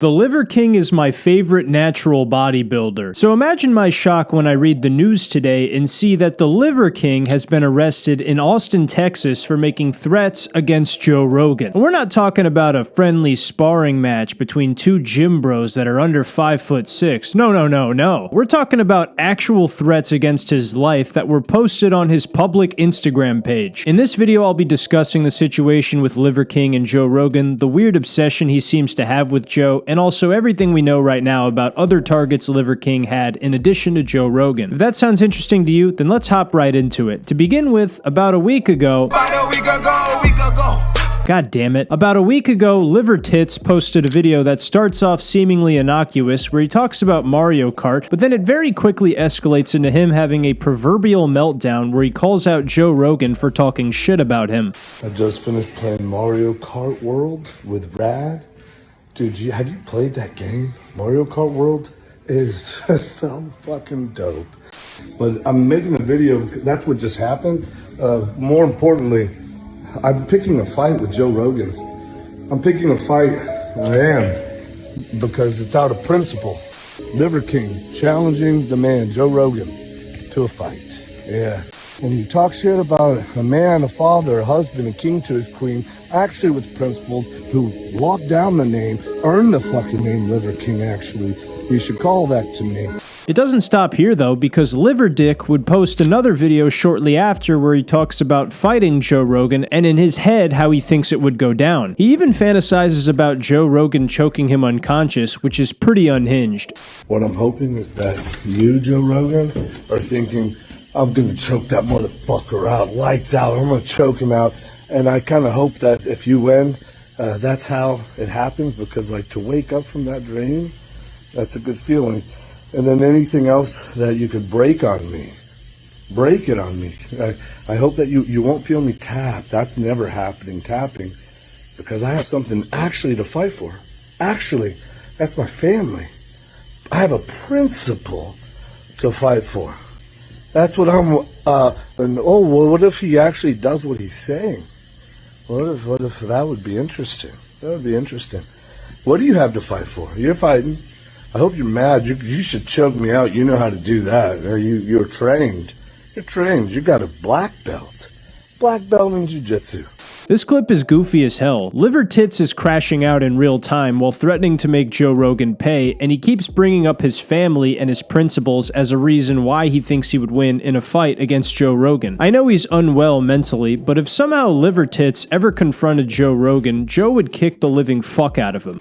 The Liver King is my favorite natural bodybuilder. So imagine my shock when I read the news today and see that the Liver King has been arrested in Austin, Texas for making threats against Joe Rogan. And we're not talking about a friendly sparring match between two gym bros that are under 5'6". No. We're talking about actual threats against his life that were posted on his public Instagram page. In this video, I'll be discussing the situation with Liver King and Joe Rogan, the weird obsession he seems to have with Joe, and also everything we know right now about other targets Liver King had in addition to Joe Rogan. If that sounds interesting to you, then let's hop right into it. To begin with, about a week ago, God damn it. About a week ago, Liver Tits posted a video that starts off seemingly innocuous where he talks about Mario Kart, but then it very quickly escalates into him having a proverbial meltdown where he calls out Joe Rogan for talking shit about him. I just finished playing Mario Kart World with Rad. Dude, have you played that game? Mario Kart World is so fucking dope. But I'm making a video, that's what just happened. More importantly, I'm picking a fight with Joe Rogan. I'm picking a fight, I am, because it's out of principle. Liver King challenging the man, Joe Rogan, to a fight. Yeah. When you talk shit about a man, a father, a husband, a king to his queen, actually with principles, who locked down the name, earned the fucking name Liver King, actually, you should call that to me. It doesn't stop here though, because Liver Dick would post another video shortly after where he talks about fighting Joe Rogan and in his head how he thinks it would go down. He even fantasizes about Joe Rogan choking him unconscious, which is pretty unhinged. What I'm hoping is that you, Joe Rogan, are thinking, I'm gonna choke that motherfucker out, lights out, I'm gonna choke him out. And I kind of hope that if you win, that's how it happens, because like to wake up from that dream, that's a good feeling. And then anything else that you could break on me, break it on me. I hope that you won't feel me tap. That's never happening, tapping, because I have something actually to fight for. Actually, that's my family. I have a principle to fight for. That's what I'm, and oh, well, what if he actually does what he's saying? What if that would be interesting? That would be interesting. What do you have to fight for? You're fighting. I hope you're mad. You should choke me out. You know how to do that. You're trained. You're trained. You got a black belt. Black belt in jiu-jitsu. This clip is goofy as hell. Liver Tits is crashing out in real time while threatening to make Joe Rogan pay, and he keeps bringing up his family and his principles as a reason why he thinks he would win in a fight against Joe Rogan. I know he's unwell mentally, but if somehow Liver Tits ever confronted Joe Rogan, Joe would kick the living fuck out of him.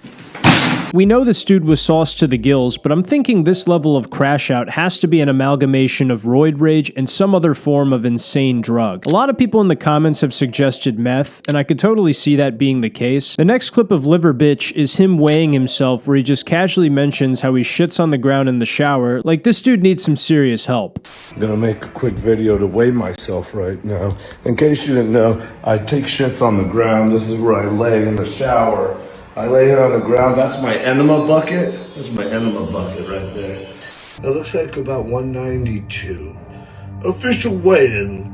We know this dude was sauced to the gills, but I'm thinking this level of crash out has to be an amalgamation of roid rage and some other form of insane drug. A lot of people in the comments have suggested meth, and I could totally see that being the case. The next clip of Liver Bitch is him weighing himself, where he just casually mentions how he shits on the ground in the shower. Like, this dude needs some serious help. I'm gonna make a quick video to weigh myself right now. In case you didn't know, I take shits on the ground. This is where I lay in the shower. I lay here on the ground. That's my enema bucket. That's my enema bucket right there. It looks like about 192. Official weigh-in,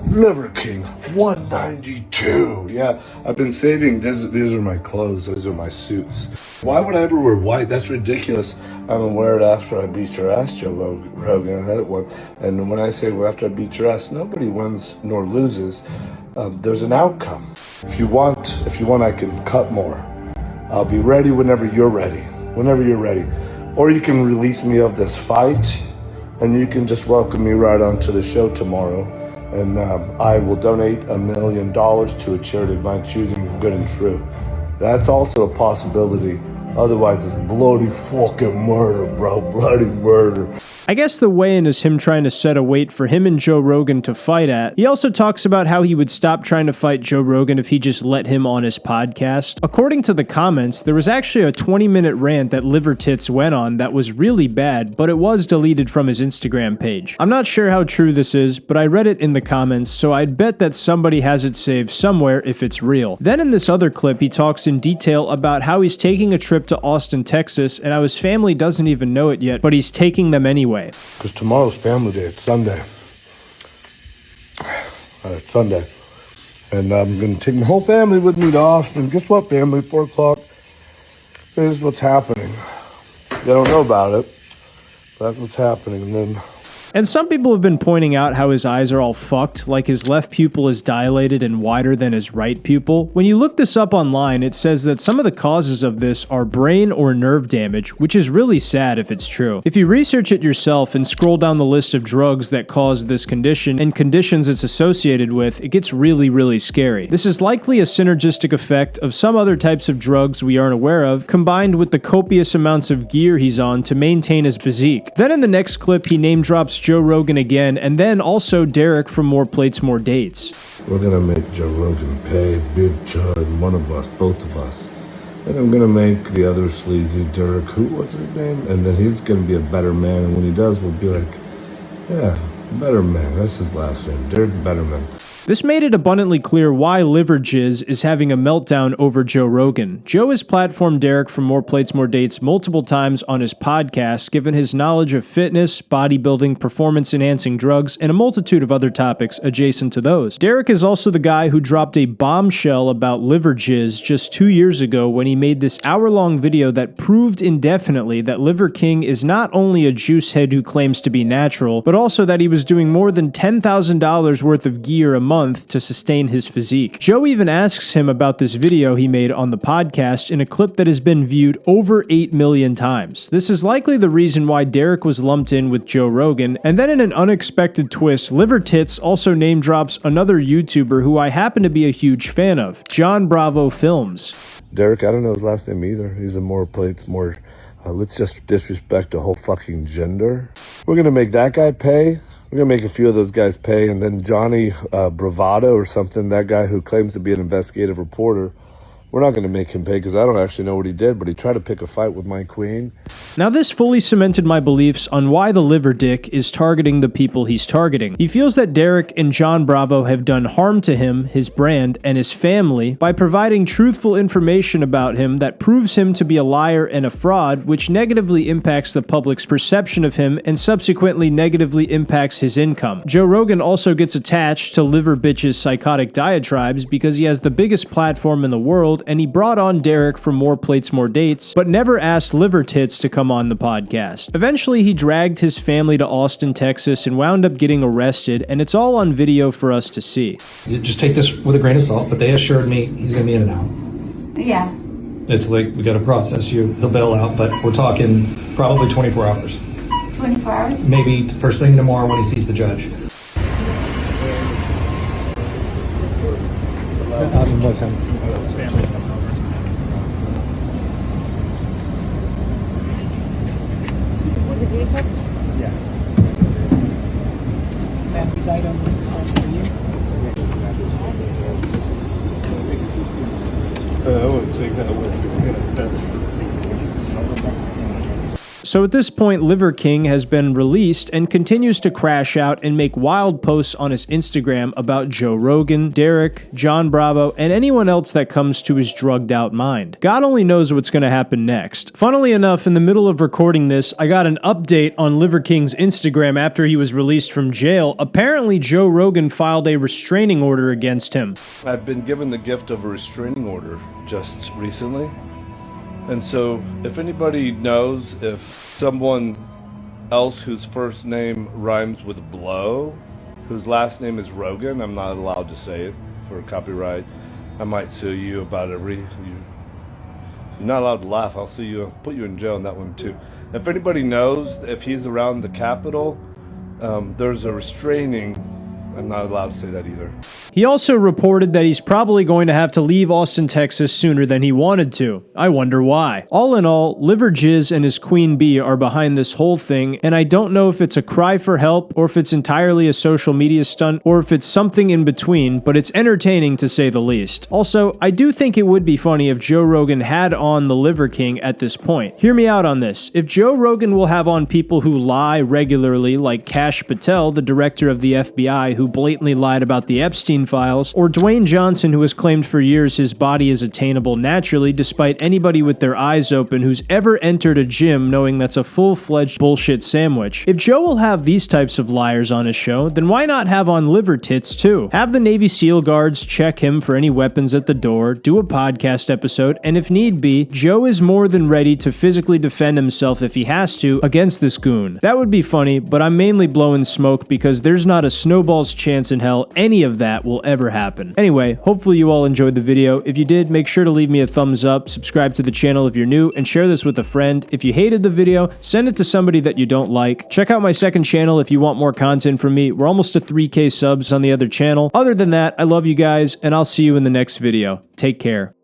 Liver King, 192. Yeah, I've been saving. These are my clothes. These are my suits. Why would I ever wear white? That's ridiculous. I'm gonna wear it after I beat your ass, Joe Rogan. And when I say after I beat your ass, nobody wins nor loses. There's an outcome. If you want, I can cut more. I'll be ready whenever you're ready. Whenever you're ready. Or you can release me of this fight, and you can just welcome me right onto the show tomorrow. And I will donate $1 million to a charity of my choosing, good and true. That's also a possibility. Otherwise, it's bloody fucking murder, bro. Bloody murder. I guess the weigh-in is him trying to set a weight for him and Joe Rogan to fight at. He also talks about how he would stop trying to fight Joe Rogan if he just let him on his podcast. According to the comments, there was actually a 20-minute rant that Liver Tits went on that was really bad, but it was deleted from his Instagram page. I'm not sure how true this is, but I read it in the comments, so I'd bet that somebody has it saved somewhere if it's real. Then in this other clip, he talks in detail about how he's taking a trip to Austin, Texas, and how his family doesn't even know it yet, but he's taking them anyway. Because tomorrow's family day. It's Sunday. It's Sunday. And I'm going to take my whole family with me to Austin. Guess what, family? 4 o'clock. This is what's happening. They don't know about it, but that's what's happening. And then And some people have been pointing out how his eyes are all fucked, like his left pupil is dilated and wider than his right pupil. When you look this up online, it says that some of the causes of this are brain or nerve damage, which is really sad if it's true. If you research it yourself and scroll down the list of drugs that cause this condition and conditions it's associated with, it gets really, really scary. This is likely a synergistic effect of some other types of drugs we aren't aware of, combined with the copious amounts of gear he's on to maintain his physique. Then in the next clip, he name drops Joe Rogan again, and then also Derek from More Plates, More Dates. we're gonna make Joe Rogan pay, Big Chud, one of us, both of us. And I'm gonna make the other sleazy Derek, what's his name? And then he's gonna be a better man, and when he does, we'll be like, yeah, Better Man. That's his last name, Derek Betterman. This made it abundantly clear why Liver Jizz is having a meltdown over Joe Rogan. Joe has platformed Derek from More Plates, More Dates multiple times on his podcast, given his knowledge of fitness, bodybuilding, performance-enhancing drugs, and a multitude of other topics adjacent to those. Derek is also the guy who dropped a bombshell about Liver Jizz just 2 years ago when he made this hour-long video that proved indefinitely that Liver King is not only a juice head who claims to be natural, but also that he was doing more than $10,000 worth of gear a month to sustain his physique. Joe even asks him about this video he made on the podcast in a clip that has been viewed over 8 million times. This is likely the reason why Derek was lumped in with Joe Rogan, and then in an unexpected twist, Liver Tits also name drops another YouTuber who I happen to be a huge fan of, John Bravo Films. Derek, I don't know his last name either. He's a More Plates, More... let's just disrespect the whole fucking gender. We're gonna make that guy pay. We're going to make a few of those guys pay, and then Johnny Bravado or something, that guy who claims to be an investigative reporter, we're not going to make him pay because I don't actually know what he did, but he tried to pick a fight with my queen. Now this fully cemented my beliefs on why the liver dick is targeting the people he's targeting. He feels that Derek and John Bravo have done harm to him, his brand, and his family by providing truthful information about him that proves him to be a liar and a fraud, which negatively impacts the public's perception of him and subsequently negatively impacts his income. Joe Rogan also gets attached to Liver Bitch's psychotic diatribes because he has the biggest platform in the world, and he brought on Derek from More Plates, More Dates, but never asked Liver Tits to come on the podcast. Eventually, he dragged his family to Austin, Texas, and wound up getting arrested, and it's all on video for us to see. Just take this with a grain of salt, but they assured me he's going to be in and out. Yeah. It's like, we got to process you. He'll bail out, but we're talking probably 24 hours. 24 hours? Maybe first thing tomorrow when he sees the judge. Yeah. And these items are for you. I would take that with me. So at this point, Liver King has been released and continues to crash out and make wild posts on his Instagram about Joe Rogan, Derek, John Bravo, and anyone else that comes to his drugged out mind. God only knows what's going to happen next. Funnily enough, in the middle of recording this, I got an update on Liver King's Instagram after he was released from jail. Apparently, Joe Rogan filed a restraining order against him. I've been given the gift of a restraining order just recently. And so, if anybody knows if someone else whose first name rhymes with blow, whose last name is Rogan, I'm not allowed to say it for copyright. I might sue you about you're not allowed to laugh. I'll sue you. I'll put you in jail on that one too. If anybody knows if he's around the Capitol, there's a restraining. I'm not allowed to say that either. He also reported that he's probably going to have to leave Austin, Texas sooner than he wanted to. I wonder why. All in all, Liver Jizz and his queen bee are behind this whole thing, and I don't know if it's a cry for help, or if it's entirely a social media stunt, or if it's something in between, but it's entertaining to say the least. Also, I do think it would be funny if Joe Rogan had on the Liver King at this point. Hear me out on this. If Joe Rogan will have on people who lie regularly, like Kash Patel, the director of the FBI, who who blatantly lied about the Epstein files, or Dwayne Johnson, who has claimed for years his body is attainable naturally despite anybody with their eyes open who's ever entered a gym knowing that's a full-fledged bullshit sandwich. If Joe will have these types of liars on his show, then why not have on liver tits too? Have the Navy SEAL guards check him for any weapons at the door, do a podcast episode, and if need be, Joe is more than ready to physically defend himself if he has to against this goon. That would be funny, but I'm mainly blowing smoke because there's not a snowball's chance in hell any of that will ever happen. Anyway, hopefully you all enjoyed the video. If you did, make sure to leave me a thumbs up, subscribe to the channel if you're new, and share this with a friend. If you hated the video, send it to somebody that you don't like. Check out my second channel if you want more content from me. We're almost to 3K subs on the other channel. Other than that, I love you guys, and I'll see you in the next video. Take care.